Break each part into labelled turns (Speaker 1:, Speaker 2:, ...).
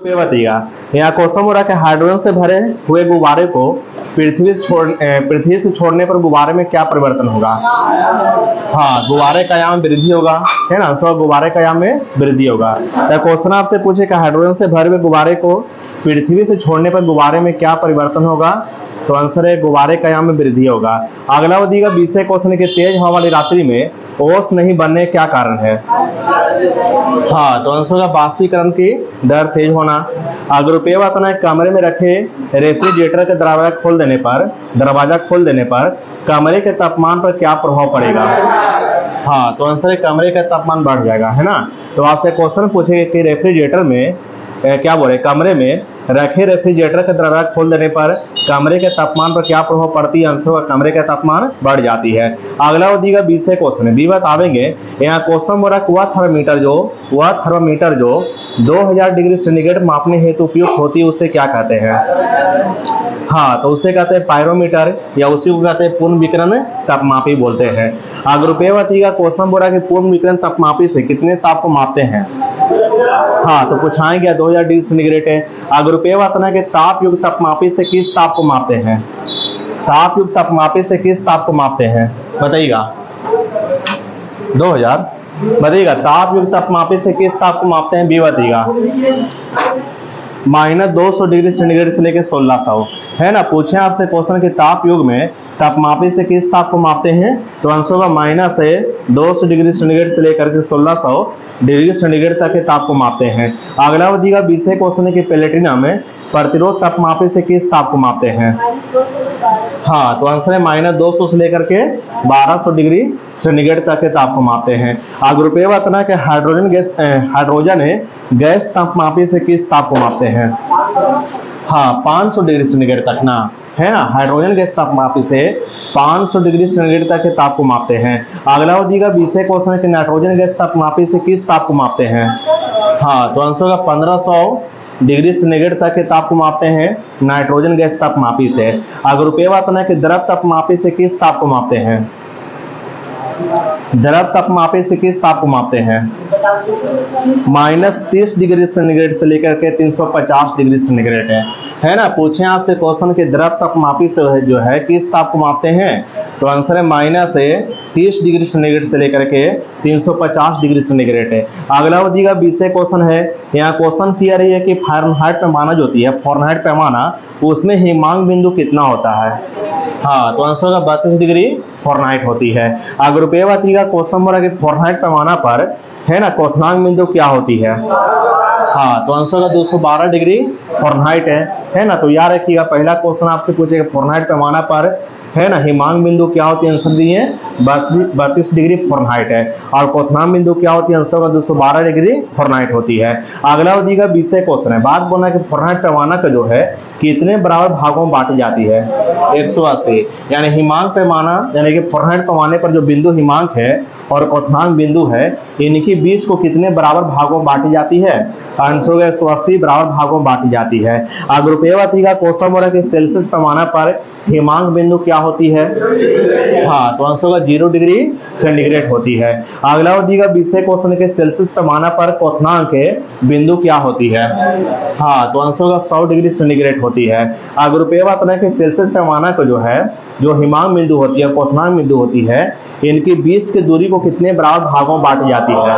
Speaker 1: ये बताइएगा, यहाँ क्वेश्चन हो रहा है कि हाइड्रोजन से भरे हुए गुब्बारे को पृथ्वी से छोड़ने पर गुब्बारे में क्या परिवर्तन होगा। हाँ, गुब्बारे का आयाम में वृद्धि होगा, है ना। सो गुब्बारे का आयाम में वृद्धि होगा। तो क्वेश्चन आपसे पूछे कि हाइड्रोजन से भरे हुए गुब्बारे को पृथ्वी से छोड़ने पर गुब्बारे में क्या परिवर्तन होगा। तो आंसर है गुब्बारे का आयाम में वृद्धि होगा। अगला दिएगा 20 क्वेश्चन के तेज हवा वाली रात्रि में ओस नहीं बनने क्या कारण है। हाँ, तो आंसर होगा बाष्पीकरण की दर तेज होना। अगर रुपये बताना है कमरे में रखे रेफ्रिजरेटर के दरवाजा खोल देने पर कमरे के तापमान पर क्या प्रभाव पड़ेगा। हाँ, तो आंसर है कमरे का तापमान बढ़ जाएगा, है ना। तो आपसे क्वेश्चन पूछेंगे कि रेफ्रिजरेटर में क्या बोले, कमरे में रखे रेफ्रिजरेटर का दरवाजा खोल देने पर कमरे के तापमान पर क्या प्रभाव पड़ती है। आंसर होगा कमरे का तापमान बढ़ जाती है। अगला हो दिएगा 20 क्वेश्चन है, 20 बतावेंगे। यहाँ क्वेश्चन हो रहा है वह थर्मामीटर जो 2000 डिग्री सेंटीग्रेड मापने हेतु उपयुक्त होती है उसे क्या कहते हैं। हाँ, तो उसे कहते हैं पायरोमीटर या उसी को कहते हैं पूर्ण विकिरण तापमापी बोलते हैं। अगर रुपये बताइएगा क्वेश्चन बोल रहा है कि पूर्ण विकिरण तापमापी से कितने ताप को मापते हैं। हाँ, तो पूछाएंगे 2000 डिग्री सेंटीग्रेड है। अगर रुपये बताना है कि ताप युक्त तापमापी से किस ताप को मापते हैं। ताप युक्त तापमापी से किस ताप को मापते हैं बताइएगा। 2000 बताइएगा, ताप युक्त तापमापी से किस ताप को मापते हैं। बी बताइएगा, -200 डिग्री सेंटीग्रेड से लेकर 1600, है ना। पूछे आपसे क्वेश्चन के ताप युग में तापमापी से किस ताप को मापते हैं। तो आंसर होगा -200 डिग्री सेंटीग्रेड से लेकर के 1600 डिग्री सेंटीग्रेड तक के ताप को मापते हैं। अगला दिएगा 20 क्वेश्चन के प्लेटिनम में प्रतिरोध तापमापी से किस ताप को मापते हैं। हाँ, तो आंसर है -200 से लेकर के 1200 डिग्री सेंटीग्रेड तक के ताप को मापते हैं। अगर रुपये बताना कि हाइड्रोजन गैस तापमापी से किस ताप को मापते हैं। हाँ, 500 डिग्री सेंटीग्रेड तक ना, है ना। हाइड्रोजन गैस तापमापी से 500 डिग्री सेंटीग्रेड तक के ताप को मापते हैं। अगला दिएगा 20 क्वेश्चन कि नाइट्रोजन गैस तापमापी से किस ताप को मापते हैं। हाँ, तो आंसर होगा 1500 डिग्री सेंटीग्रेड तक के ताप को मापते हैं नाइट्रोजन गैस तापमापी से। अगर रुपये बताना है कि द्रव तापमापी से किस ताप को मापते हैं। द्रव तापमापी से किस ताप को मापते हैं। -30 डिग्री सेंटीग्रेड से लेकर के 350 डिग्री सेंटीग्रेड है ना। पूछे आपसे क्वेश्चन के द्रव तापमापी से जो है किस ताप को मापते हैं। तो आंसर है -30 डिग्री सेंटीग्रेड से लेकर के 350 डिग्री सेंटीग्रेड है। अगला दिएगा 20 क्वेश्चन है। यहाँ क्वेश्चन किया रही है कि फ़ारेनहाइट पैमाना जो होती है, फ़ारेनहाइट पैमाना, उसमें हिमांक बिंदु कितना होता है। हाँ, तो आंसर होगा 32 डिग्री फ़ारेनहाइट होती है। अगर रुपये बताइएगा क्वेश्चन हो रहा है कि फ़ारेनहाइट पैमाना पर, है ना, क्वथनांक बिंदु क्या होती है। हाँ, तो आंसर होगा 212 डिग्री फ़ारेनहाइट है ना। तो याद रखिएगा पहला क्वेश्चन आपसे पूछेगा फ़ारेनहाइट पैमाना पर, है ना, हिमांक बिंदु क्या होती है। आंसर दिए 32 डिग्री फ़ारेनहाइट है। और क्वथनांक बिंदु क्या होती है। आंसर होगा 212 डिग्री फ़ारेनहाइट होती है। अगला दिएगा 20 क्वेश्चन है। बात बोलना है कि फ़ारेनहाइट पैमाना का जो है कितने बराबर भागों में बांटी जाती है। 180, यानी हिमांक पैमाना यानी कि फ़ारेनहाइट पैमाने पर जो बिंदु हिमांक है और क्वथनांक बिंदु है, इनकी बीच को कितने बराबर भागों में बांटी जाती है। आंसर होगा 180 बराबर भागों में बांटी जाती है। अगर रुपये बताइएगा क्वेश्चन हो रहा है कि सेल्सियस पैमाना पर हिमांक बिंदु क्या होती है। हाँ, तो आंसर होगा 0 डिग्री सेंटीग्रेड होती है। अगला दिएगा 20 क्वेश्चन के सेल्सियस पैमाना पर क्वथनांक बिंदु क्या होती है। हाँ, तो आंसर होगा 100 डिग्री सेंटीग्रेड होती है। अगर रुपये बताना है कि सेल्सियस पैमाना को जो है, जो हिमांक बिंदु होती है, क्वथनांक बिंदु होती है, इनके बीच के दूरी को कितने बराबर भागों में बांटी जाती है।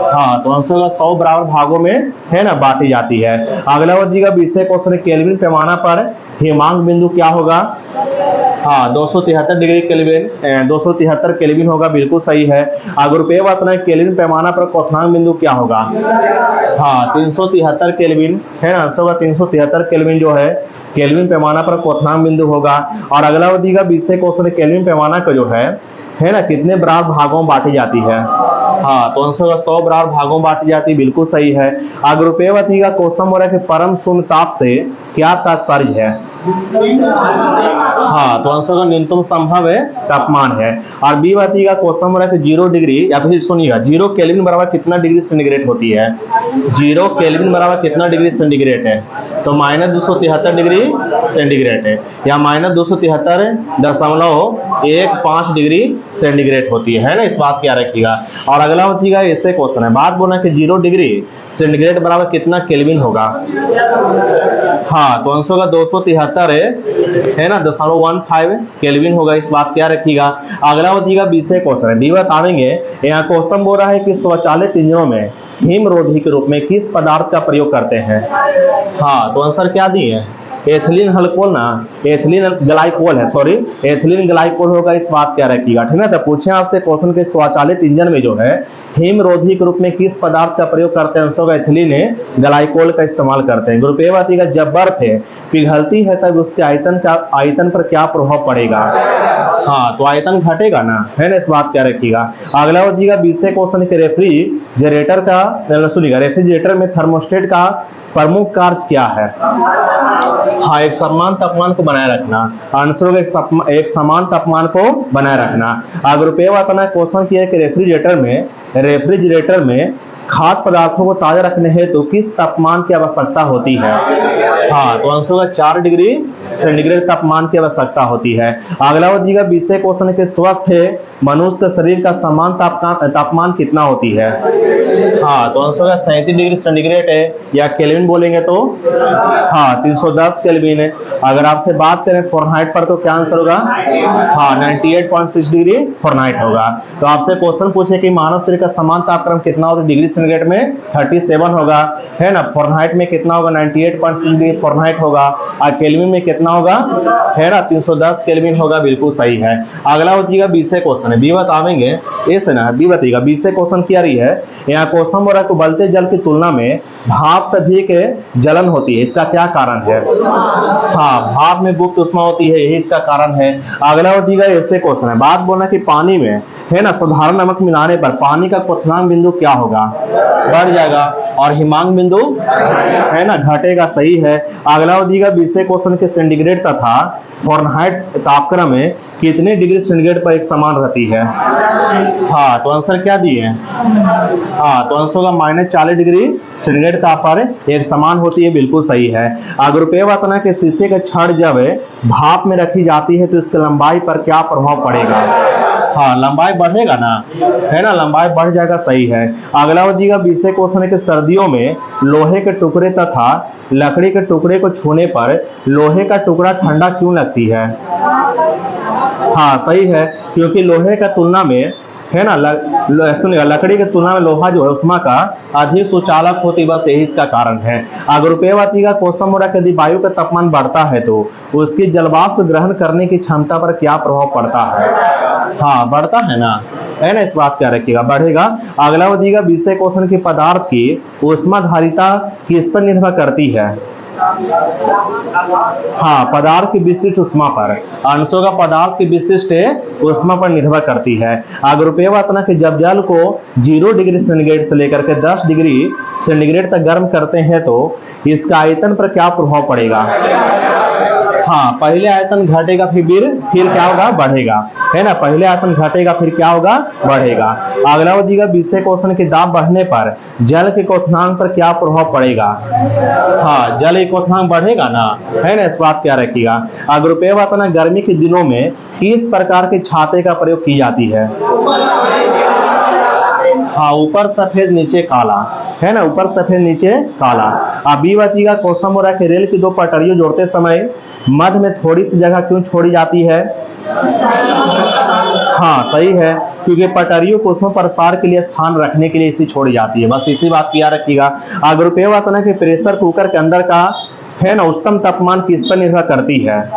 Speaker 1: हाँ, तो आंसर होगा 100 बराबर भागों में, है ना, बांटी जाती है। अगला दिएगा 20 क्वेश्चन केल्विन पैमाना पर हिमांक बिंदु क्या होगा। हाँ, 273 डिग्री केल्विन, 273 केल्विन होगा, बिल्कुल सही है। अगर रुपये बताना है केल्विन पैमाना पर क्वथनांक बिंदु क्या होगा। हाँ, 373 केल्विन, है ना। आंसर होगा 373 केल्विन जो है केल्विन पैमाना पर क्वथनांक बिंदु होगा। और अगला दिएगा 20 क्वेश्चन केल्विन पैमाना का जो है ना, कितने बराबर भागों में बांटी जाती है। हाँ, तो आंसर होगा 100 बराबर भागों में बांटी जाती है, बिल्कुल सही है। अगर रुपये बताइएगा क्वेश्चन हो रहा है कि परम शून्य ताप से क्या तात्पर्य है। हाँ, तो आंसर का न्यूनतम संभव है तापमान है। और बी बताइएगा क्वेश्चन हो रहा है कि 0 डिग्री, या फिर सुनिएगा 0 केल्विन बराबर कितना डिग्री सेंटीग्रेड होती है। 0 केल्विन बराबर कितना डिग्री सेंटीग्रेड है। तो -273 डिग्री सेंटीग्रेड है, या -273.15 डिग्री सेंटीग्रेड होती है ना। इस बात क्या रखिएगा। और अगला बताइएगा ऐसे क्वेश्चन है। बात बोलना कि 0 डिग्री सेंटीग्रेड बराबर कितना केल्विन होगा। हाँ, तो आंसर होगा 273 है ना 0.15 केल्विन होगा। इस बात क्या रखिएगा। अगला होगा 20 क्वेश्चन है, बी बताएंगे। यहाँ क्वेश्चन बोल रहा है कि स्वचालित इंजनों में हिमरोधी के रूप में किस पदार्थ का प्रयोग करते हैं। हाँ, तो आंसर क्या दिए, एथिलीन अल्कोहल ना, एथिलीन ग्लाइकोल है, सॉरी एथिलीन ग्लाइकोल होगा। इस बात क्या रखिएगा, ठीक है। तो पूछे आपसे क्वेश्चन के स्वचालित इंजन में जो है हिमरोधी के रूप में किस पदार्थ का प्रयोग करते हैं, आंसर एथिलीन ग्लाइकोल का इस्तेमाल करते हैं। ग्रुप ए बताइएगा, जब बर्फ पिघलती है तब उसके आयतन पर क्या प्रभाव पड़ेगा। हाँ, तो आयतन घटेगा ना, है ना। इस बात क्या रखिएगा। अगला हो जाएगा 20 क्वेश्चन के रेफ्रिजरेटर का, सुनिएगा रेफ्रिजरेटर में थर्मोस्टेट का प्रमुख कार्य क्या है। हाँ, एक समान तापमान को बनाए रखना। आंसर होगा एक समान तापमान को बनाए रखना। अगर रुपये बताना क्वेश्चन किया कि रेफ्रिजरेटर में खाद्य पदार्थों को ताजा रखने हेतु तो किस तापमान की आवश्यकता होती है। हाँ, तो आंसर होगा 4 डिग्री सेंटीग्रेड तापमान की आवश्यकता होती है। अगला हो जाएगा 20 क्वेश्चन के स्वस्थ मनुष्य के शरीर का समान तापमान कितना होती है। हाँ, तो आंसर होगा 37 डिग्री सेंटीग्रेड है, या केल्विन बोलेंगे तो हाँ 310 केल्विन है। अगर आपसे बात करें फॉरेनहाइट पर तो क्या आंसर होगा। हाँ, 98.6 डिग्री फॉरेनहाइट होगा। तो आपसे क्वेश्चन पूछे कि मानव शरीर का समान तापक्रम कितना होगा, डिग्री सेंटीग्रेड में 37 होगा, है ना। फॉरेनहाइट में कितना होगा, 98.6 डिग्री फॉरेनहाइट होगा। और केल्विन में कितना होगा, है ना 310 केल्विन होगा। बिल्कुल सही है। अगला हो जाएगा 20 क्वेश्चन है, बी बतावेंगे इस ना, बी बताइएगा 20 क्वेश्चन क्या रही है। यहाँ क्वेश्चन बोला कि उबलते जल की तुलना में भाप से अधिक जलन होती है, इसका क्या कारण है। हाँ, भाप में गुप्त ऊष्मा होती है, यही इसका कारण है। अगला हो जाएगा ऐसे क्वेश्चन है, बात बोलना कि पानी में, है ना, साधारण नमक मिलाने पर पानी का क्वथनांक बिंदु क्या होगा, बढ़ जाएगा, और हिमांक बिंदु, है ना, घटेगा। सही है। अगला हो जाएगा 20 क्वेश्चन के सेंटीग्रेड तथा फॉरेनहाइट तापक्रम में कितने डिग्री सेंटीग्रेड पर एक समान रहती है। हाँ, तो आंसर क्या दिए। हाँ, तो आंसर होगा -40 डिग्री सेंटीग्रेड तापमान एक समान होती है। बिल्कुल सही है। अगर रुपये बताना कि शीशे का छड़ जब भाप में रखी जाती है तो इसकी लंबाई पर क्या प्रभाव पड़ेगा। हाँ, लंबाई बढ़ेगा ना, है ना, लंबाई बढ़ जाएगा। सही है। अगला हो जाएगा 20 क्वेश्चन के सर्दियों में लोहे के टुकड़े तथा लकड़ी के टुकड़े को छूने पर लोहे का टुकड़ा ठंडा क्यों लगती है। हाँ, सही है, क्योंकि लोहे का तुलना में, है ना, लकड़ी की तुलना में लोहा जो है ऊष्मा का अधिक सुचालक होती, बस यही इसका कारण है। अगर रुपये का क्वेश्चन हो रहा है, यदि वायु का तापमान बढ़ता है तो उसकी जलवाष्प ग्रहण करने की क्षमता पर क्या प्रभाव पड़ता है। हाँ, बढ़ता है ना, है ना। इस बात क्या रखिएगा, बढ़ेगा। अगला हो जाएगा 20 क्वेश्चन की पदार्थ की ऊष्माधारिता किस पर निर्भर करती है। हाँ, पदार्थ की विशिष्ट ऊष्मा पर। आंसर का पदार्थ की विशिष्ट ऊष्मा पर निर्भर करती है। अगर रुपये बताना कि जब जल को 0 डिग्री सेंटीग्रेड से लेकर के 10 डिग्री सेंटीग्रेड तक गर्म करते हैं तो इसका आयतन पर क्या प्रभाव पड़ेगा। हाँ, पहले आयतन घटेगा, फिर क्या होगा, बढ़ेगा, है ना। पहले आयतन घटेगा, फिर क्या होगा, बढ़ेगा। अगला हो जाएगा 20 क्वेश्चन के दाब बढ़ने पर जल के क्वथनांक पर क्या प्रभाव पड़ेगा। हाँ, जल के क्वथनांक बढ़ेगा ना, है ना। इस बात क्या रखिएगा। अगर रुपये बताना गर्मी के दिनों में किस प्रकार के छाते का प्रयोग की जाती है। हाँ, ऊपर सफेद नीचे काला, है ना, ऊपर सफेद नीचे काला। अब बी बताइएगा क्वेश्चन हो रहा है कि रेल की दो पटरियों जोड़ते समय मध्य में थोड़ी सी जगह क्यों छोड़ी जाती है। हाँ, सही है, क्योंकि पटरियों को उसमें प्रसार के लिए स्थान रखने के लिए इसी छोड़ी जाती है। बस इसी बात की याद रखिएगा। अगर रुपये बताना कि प्रेशर कुकर के अंदर का, है ना, उच्चतम तापमान किस पर निर्भर करती है।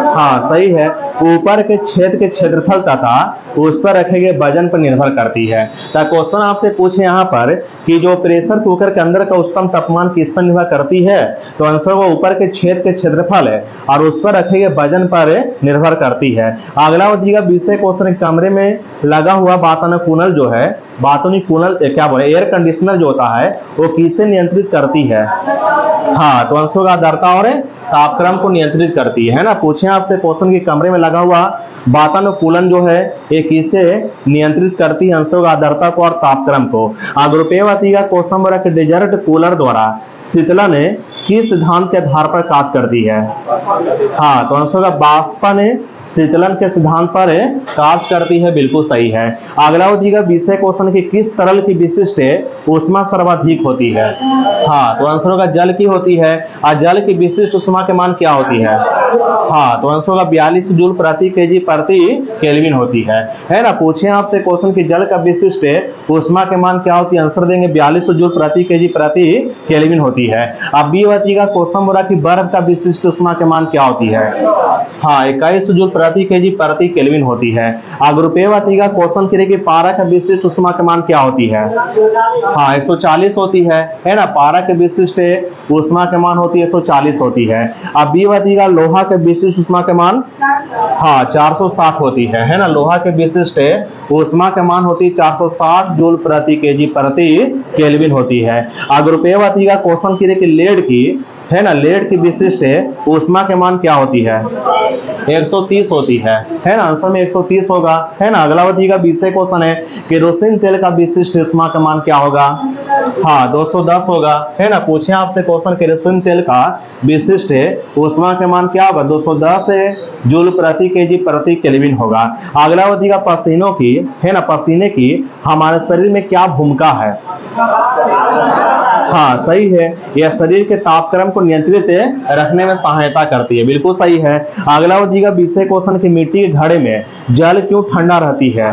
Speaker 1: हाँ, सही है, ऊपर के छेद के क्षेत्रफल तथा उस पर रखे गए वजन पर निर्भर करती है। तो क्वेश्चन आपसे पूछे यहाँ पर कि जो प्रेशर कुकर के अंदर का उच्चतम तापमान किस पर निर्भर करती है, तो आंसर वो ऊपर के छेद के क्षेत्रफल है और उस पर रखे गए वजन पर निर्भर करती है। अगला हो जाएगा 20 क्वेश्चन, कमरे में लगा हुआ वातानुकूलर जो है, वातानुकूलर क्या बोले, एयर कंडीशनर जो होता है वो किसे नियंत्रित करती है। हाँ, तो आंसर का आर्द्रता और तापक्रम को नियंत्रित करती है ना। पूछे आपसे क्वेश्चन की कमरे में लगा हुआ वातानुकूलन जो है ये किसे नियंत्रित करती है, आंसर का आर्द्रता को और तापक्रम को। अगर रुपये बताइएगा क्वेश्चन बोला कि डेजर्ट कूलर द्वारा शीतलन किस सिद्धांत के आधार पर कार्य करती है। हाँ, तो आंसर का वाष्पन शीतलन के सिद्धांत पर कार्य करती है। बिल्कुल सही है। अगला हो जाएगा 20 क्वेश्चन की किस तरल की विशिष्ट ऊष्मा सर्वाधिक होती है। हाँ, तो आंसर होगा जल की होती है। और जल की विशिष्ट ऊष्मा के मान क्या होती है? हाँ, तो आंसर होगा 42 जूल प्रति केजी प्रति केल्विन होती है ना। पूछे आपसे क्वेश्चन की जल का विशिष्ट ऊष्मा के मान क्या होती है, आंसर देंगे 42 जूल प्रति केजी प्रति केल्विन होती है। अब बी बचेगा क्वेश्चन बोला कि बर्फ का विशिष्ट ऊष्मा के मान क्या होती है? हाँ, 21 जूल प्रति केजी प्रति केल्विन होती है। अब रुपये बचेगा क्वेश्चन के लिए कि पारा का विशिष्ट ऊष्मा के मान क्या होती है? हाँ, 140 होती है ना। पारा के विशिष्ट ऊष्मा के मान होती है 140 होती है। अब बी बचेगा लोहा के विशिष्ट ऊष्मा के मान, हाँ 460 होती है ना। लोहा के विशिष्ट ऊष्मा के मान होती है 460 जूल प्रति केजी प्रति केल्विन होती है। अगर रुपये बचेगा क्वेश्चन के लिए कि लेड की, है ना, लेड की विशिष्ट ऊष्मा के मान क्या होती है? 130 होती है ना। आंसर में 130 होगा, है ना। अगला बचेगा 20 क्वेश्चन है, केरोसिन तेल का विशिष्ट ऊष्मा का मान क्या होगा? हाँ, 210 होगा, है ना। पूछे आपसे क्वेश्चन केरोसिन तेल का विशिष्ट ऊष्मा के मान क्या होगा? 210 जूल प्रति केजी प्रति केल्विन होगा। अगला बचेगा पसीनों की, है ना, पसीने की हमारे शरीर में क्या भूमिका है? हाँ, सही है, यह शरीर के तापक्रम को नियंत्रित रखने में सहायता करती है, बिल्कुल सही है। अगला बचेगा 20 क्वेश्चन की मिट्टी के घड़े में जल क्यों ठंडा रहती है?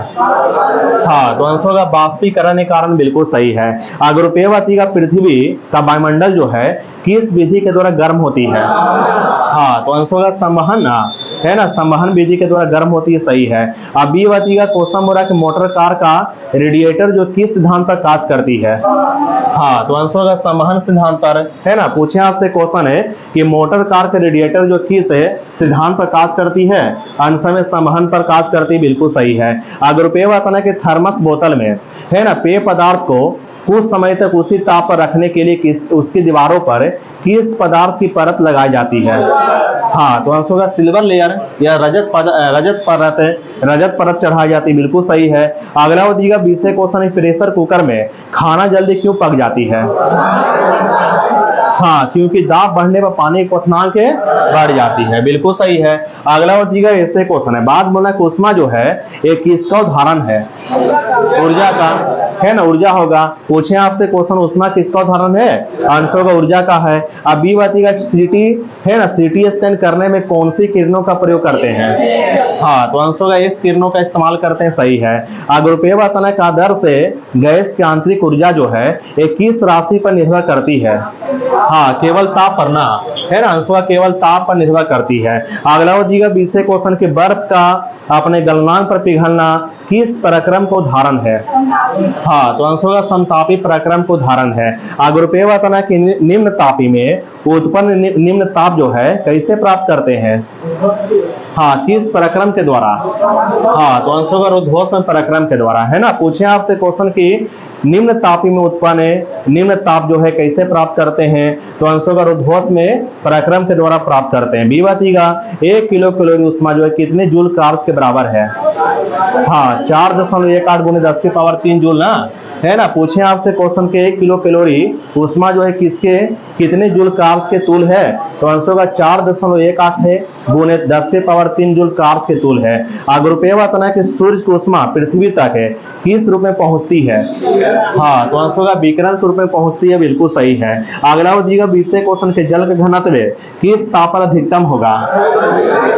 Speaker 1: हाँ, तो आंसर होगा बाष्पीकरण के कारण, बिल्कुल सही है। अगर रुपये बचेगा पृथ्वी का वायुमंडल जो है किस विधि के द्वारा गर्म होती है? हाँ, तो आंसर होगा संवहन, है ना, संवहन विधि के द्वारा गर्म होती है, सही है। अब बी बचेगा क्वेश्चन बोला कि मोटर कार का रेडिएटर जो किस सिद्धांत पर कार्य करती है? हाँ, तो आंसर होगा संवहन सिद्धांत पर, है ना। पूछे आपसे क्वेश्चन है कि मोटर कार के रेडिएटर जो किस सिद्धांत पर कार्य करती है? आंसर में संवहन पर कार्य करती है, बिल्कुल सही है। अगर रुपये बताना कि थर्मस बोतल में, है ना, पेय पदार्थ को कुछ समय तक उसी ताप पर रखने के लिए उसकी दीवारों पर किस पदार्थ की परत लगाई जाती है? हाँ, तो आंसर होगा सिल्वर लेयर या रजत परत चढ़ाई जाती है, बिल्कुल सही है। अगला बचेगा 20 क्वेश्चन, प्रेशर कुकर में खाना जल्दी क्यों पक जाती है? हाँ, क्योंकि दाब बढ़ने पर पानी की क्वथनांक बढ़ जाती है, बिल्कुल सही है। अगला बचेगा ऐसे क्वेश्चन है, बात बोला कि ऊष्मा जो है एक किसका उदाहरण है? ऊर्जा का, है ना, ऊर्जा होगा। पूछे आपसे क्वेश्चन ऊष्मा किसका उदाहरण है? आंसर होगा ऊर्जा का है। अब बी बचेगा सीटी, है ना, सीटी स्कैन करने में कौन सी किरणों का प्रयोग करते हैं? हाँ, तो आंसर होगा इस किरणों का इस्तेमाल करते हैं, सही है। अगर रुपये बताना का आदर्श से गैस की आंतरिक ऊर्जा जो है एक किस राशि पर निर्भर करती है? हाँ, केवल ताप पर ना, है ना, आंसर केवल ताप पर निर्भर करती है। अगला बचेगा 20 क्वेश्चन के बर्फ का अपने गलनांक पर पिघलना किस प्रक्रम को उदाहरण है? हाँ, तो आंसर होगा समतापी प्रक्रम को उदाहरण है। अगर रुपये बताना कि निम्न तापी में उत्पन्न निम्न ताप जो है कैसे प्राप्त करते हैं? हाँ, किस प्रक्रम के द्वारा? हाँ, तो आंसर होगा रुद्धोष्म प्रक्रम के द्वारा, है ना। पूछे आपसे क्वेश्चन की निम्न तापी में उत्पन्न निम्न ताप जो है कैसे प्राप्त करते हैं? तो आंसर होगा रुद्धोष्म प्रक्रम के द्वारा प्राप्त करते हैं। बी बचेगा 1 किलो कैलोरी ऊष्मा जो है कितने जूल कार्स के बराबर है? हाँ, 4.18 गुने 10 की पावर 3 जूल ना, है ना। पूछे आपसे क्वेश्चन के 1 किलो कैलोरी ऊष्मा जो है किसके कितने जूल कार्स के तूल है? तो आंसर होगा 4.18 गुने 10 के पावर 3 जूल कार्स के तूल है। अगर रुपये बताना कि सूर्य की ऊष्मा पृथ्वी तक है किस रूप में पहुंचती है? हाँ, तो आंसर होगा विकिरण के रूप में पहुंचती है, बिल्कुल सही है। अगला बचेगा 20 क्वेश्चन के जल का घनत्व किस ताप पर अधिकतम होगा?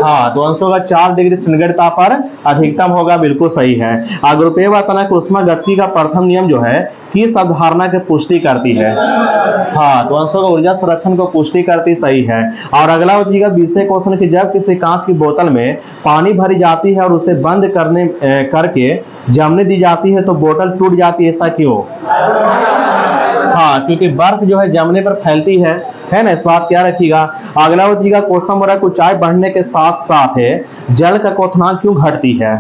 Speaker 1: हाँ, तो आंसर होगा 4 डिग्री सेंटीग्रेड ताप पर अधिकतम होगा, बिल्कुल सही है। अगर रुपये बताना कि ऊष्मागतिकी का प्रथम नियम जो है किस अवधारणा की पुष्टि करती है? हाँ, तो आंसर होगा ऊर्जा संरक्षण को पुष्टि करती, सही है। और अगला बचेगा 20 क्वेश्चन की जब किसी कांच की बोतल में पानी भरी जाती है और उसे बंद करके जमने दी जाती है तो बोतल टूट जाती है, ऐसा क्यों? हाँ, क्योंकि बर्फ जो है जमने पर फैलती है ना, इस बात क्या रखिएगा। अगला बचेगा क्वेश्चन बोला कि ऊंचाई बढ़ने के साथ साथ जल का क्वथनांक क्यों घटती है?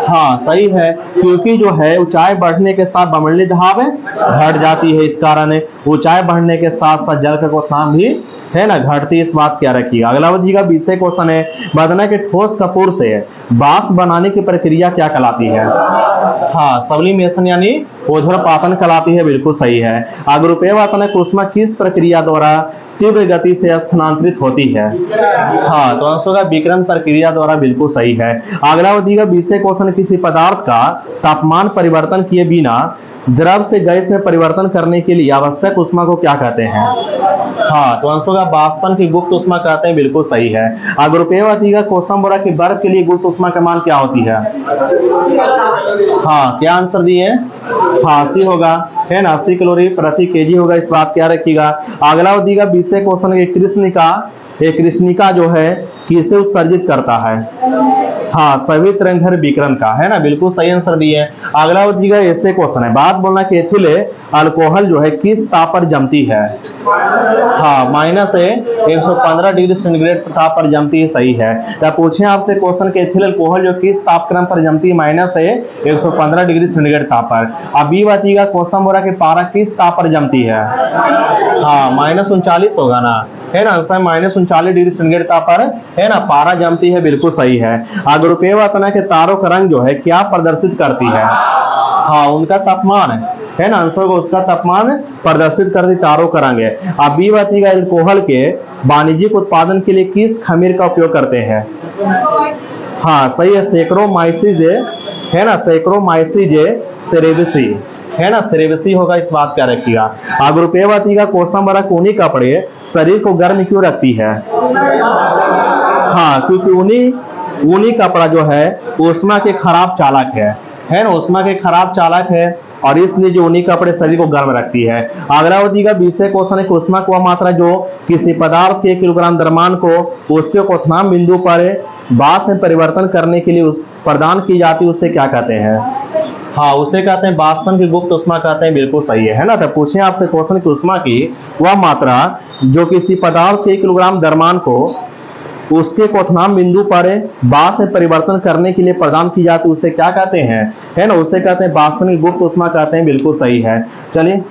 Speaker 1: हाँ, सही है, क्योंकि जो है ऊंचाई बढ़ने के साथ वायुमंडलीय दबाव घट जाती है, इस कारण ऊंचाई बढ़ने के साथ साथ जल का क्वथनांक भी, है ना, घटती, इस बात क्या रखिएगा। अगला बचेगा 20 क्वेश्चन है, बताना कि ठोस कपूर से बांस बनाने की प्रक्रिया क्या कहलाती है? हाँ, सब्लिमेशन यानी ऊर्ध्वपातन कहलाती है, बिल्कुल सही है। अगर रुपये बताना कि ऊष्मा किस प्रक्रिया द्वारा तीव्र गति से स्थानांतरित होती है। हाँ, तो आंसर का विकिरण प्रक्रिया द्वारा बिल्कुल सही है। अगला दिया 20 क्वेश्चन, किसी पदार्थ का तापमान परिवर्तन किए बिना द्रव से गैस में परिवर्तन करने के लिए आवश्यक ऊष्मा को क्या कहते हैं? हाँ, तो आंसर का वाष्पन की गुप्त ऊष्मा कहते हैं, बिल्कुल सही है। अगर रुपये का क्वेश्चन बोला कि बर्फ के लिए गुप्त ऊष्मा का मान क्या होती है? हाँ, क्या आंसर दिए? हाँ, 80 होगा, है ना, 80 कैलोरी प्रति केजी होगा, इस बात क्या रखिएगा। अगला दिया 20 क्वेश्चन, एक कृष्णिका जो है किसे उत्सर्जित करता है? हाँ, सभी तरंगधर विकिरण का, है ना, बिल्कुल सही आंसर दिए। अगला दिया ऐसे क्वेश्चन है, बात बोलना कि एथिल अल्कोहल जो है किस ताप पर जमती है? हाँ, -115 डिग्री सेंटीग्रेड ताप पर जमती है, सही है। क्या पूछे आपसे क्वेश्चन के एथिल अल्कोहल जो किस तापक्रम पर जमती है? -115 डिग्री सेंटीग्रेड ताप पर। अब बी बातिएगा क्वेश्चन बोला कि पारा किस ताप पर जमती है? हाँ, -39 होगा ना, है ना, आंसर -39 डिग्री सेंटीग्रेड ताप पर, है ना, पारा जमती है, बिल्कुल सही है। अगर रुपये वातना के तारों का रंग जो है क्या प्रदर्शित करती है? हाँ, उनका तापमान है ना, आंसर को उसका तापमान प्रदर्शित करती तारों का रंग है। अब बी बातिएगा अल्कोहल के वाणिज्यिक उत्पादन के लिए किस खमीर का उपयोग करते हैं? हाँ, सही है, सैकरोमाइसीज, है ना, सैकरोमाइसीज सेरेविसी, है ना, सेरेविसी होगा, इस बात का रखिएगा। अगर रुपये बातिएगा क्वेश्चन बड़ा ऊनी कपड़े शरीर को गर्म क्यों रखती है? हाँ, क्योंकि ऊनी कपड़ा जो है ऊष्मा के खराब चालक है ना, ऊष्मा के खराब चालक है, और इसलिए जो ऊनी कपड़े शरीर को गर्म रखती है। अगला होगा 20 क्वेश्चन है, ऊष्मा की वह मात्रा जो किसी पदार्थ के 1 किलोग्राम द्रव्यमान को उसके क्वथनांक बिंदु पर वाष्प में परिवर्तन करने के लिए प्रदान की जाती है, उसे क्या कहते हैं? हाँ, उसे कहते हैं वाष्पन की गुप्त ऊष्मा कहते हैं, बिल्कुल सही है ना। तो पूछे आपसे क्वेश्चन की ऊष्मा की वह मात्रा जो किसी पदार्थ के 1 किलोग्राम द्रव्यमान को उसके क्वथनांक बिंदु पर वाष्प में परिवर्तन करने के लिए प्रदान की जाती है, उसे क्या कहते हैं? है ना, उसे कहते हैं वाष्पन की गुप्त ऊष्मा कहते हैं, बिल्कुल सही है। चलिए